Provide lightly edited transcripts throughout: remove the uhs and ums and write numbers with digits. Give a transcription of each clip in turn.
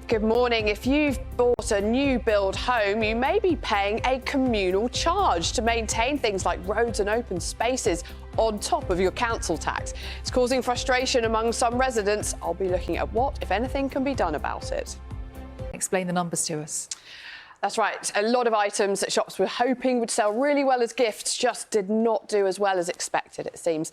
Good morning. If you've bought a new build home, you may be paying a communal charge to maintain things like roads and open spaces on top of your council tax. It's causing frustration among some residents. I'll be looking at what, if anything, can be done about it. Explain the numbers to us. That's right. A lot of items that shops were hoping would sell really well as gifts just did not do as well as expected, it seems.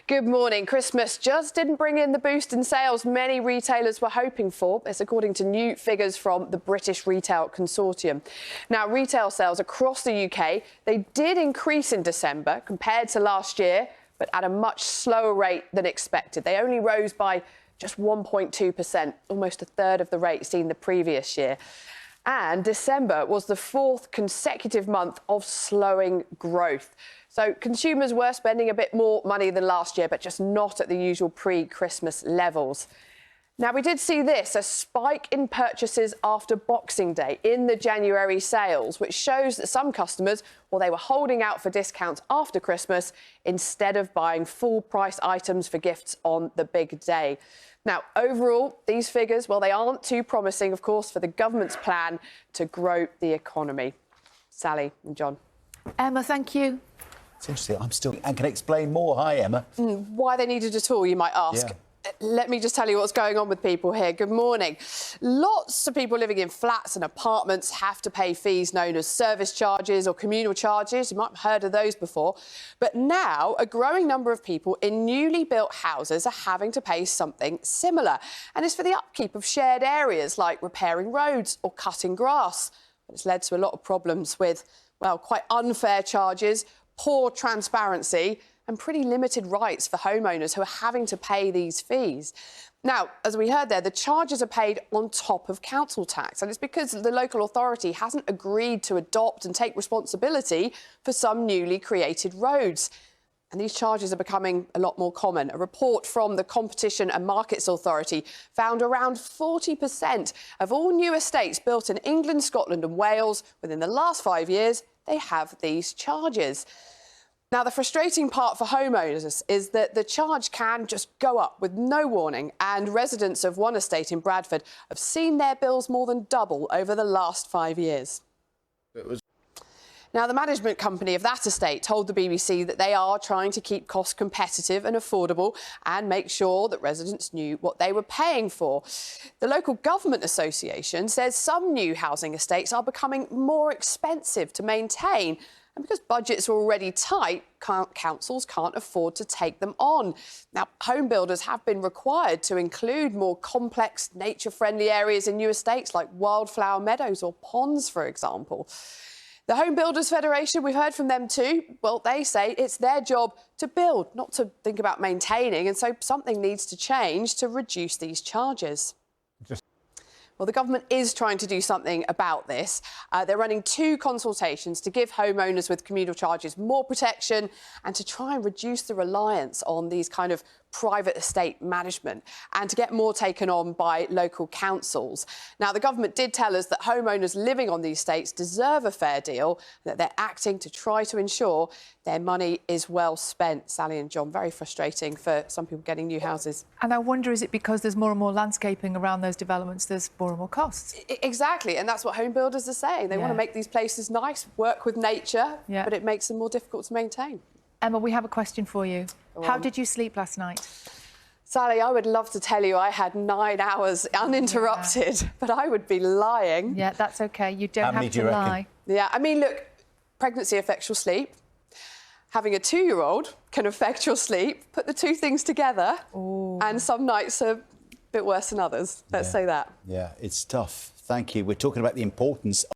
Good morning. Christmas just didn't bring in the boost in sales many retailers were hoping for. It's according to new figures from the British Retail Consortium. Now, retail sales across the UK, they did increase in December compared to last year, but at a much slower rate than expected. They only rose by just 1.2%, almost a third of the rate seen the previous year. And December was the fourth consecutive month of slowing growth. So consumers were spending a bit more money than last year, but just not at the usual pre-Christmas levels. Now, we did see this, a spike in purchases after Boxing Day in the January sales, which shows that some customers, well, they were holding out for discounts after Christmas instead of buying full-price items for gifts on the big day. Now, overall, these figures, well, they aren't too promising, of course, for the government's plan to grow the economy. Sally and John. Emma, thank you. It's interesting. I can explain more. Hi, Emma. Why they needed it all, you might ask. Yeah. Let me just tell you what's going on with people here. Good morning. Lots of people living in flats and apartments have to pay fees known as service charges or communal charges. You might have heard of those before. But now a growing number of people in newly built houses are having to pay something similar. And it's for the upkeep of shared areas like repairing roads or cutting grass. It's led to a lot of problems with, well, quite unfair charges, poor transparency and pretty limited rights for homeowners who are having to pay these fees. Now, as we heard there, the charges are paid on top of council tax, and it's because the local authority hasn't agreed to adopt and take responsibility for some newly created roads. And these charges are becoming a lot more common. A report from the Competition and Markets Authority found around 40% of all new estates built in England, Scotland and Wales within the last 5 years, they have these charges. Now, the frustrating part for homeowners is that the charge can just go up with no warning, and residents of one estate in Bradford have seen their bills more than double over the last 5 years. Now, the management company of that estate told the BBC that they are trying to keep costs competitive and affordable and make sure that residents knew what they were paying for. The local government association says some new housing estates are becoming more expensive to maintain. And because budgets are already tight, councils can't afford to take them on. Now, home builders have been required to include more complex, nature-friendly areas in new estates like wildflower meadows or ponds, for example. The Home Builders Federation, we've heard from them too. Well, they say it's their job to build, not to think about maintaining, and so something needs to change to reduce these charges. Well, the government is trying to do something about this. They're running 2 consultations to give homeowners with communal charges more protection and to try and reduce the reliance on these kind of private estate management and to get more taken on by local councils. Now, the government did tell us that homeowners living on these estates deserve a fair deal, that they're acting to try to ensure their money is well spent. Sally and John, very frustrating for some people getting new houses. And I wonder, is it because there's more and more landscaping around those developments, there's more and more costs? Exactly, and that's what home builders are saying. They want to make these places nice, work with nature, but it makes them more difficult to maintain. Emma, we have a question for you. How did you sleep last night? Sally, I would love to tell you I had 9 hours uninterrupted, but I would be lying. Yeah, that's OK. You don't have to lie. Yeah, I mean, look, pregnancy affects your sleep. Having a 2-year-old can affect your sleep. Put the 2 things together, and some nights are a bit worse than others. Let's say that. Yeah, it's tough. Thank you. We're talking about the importance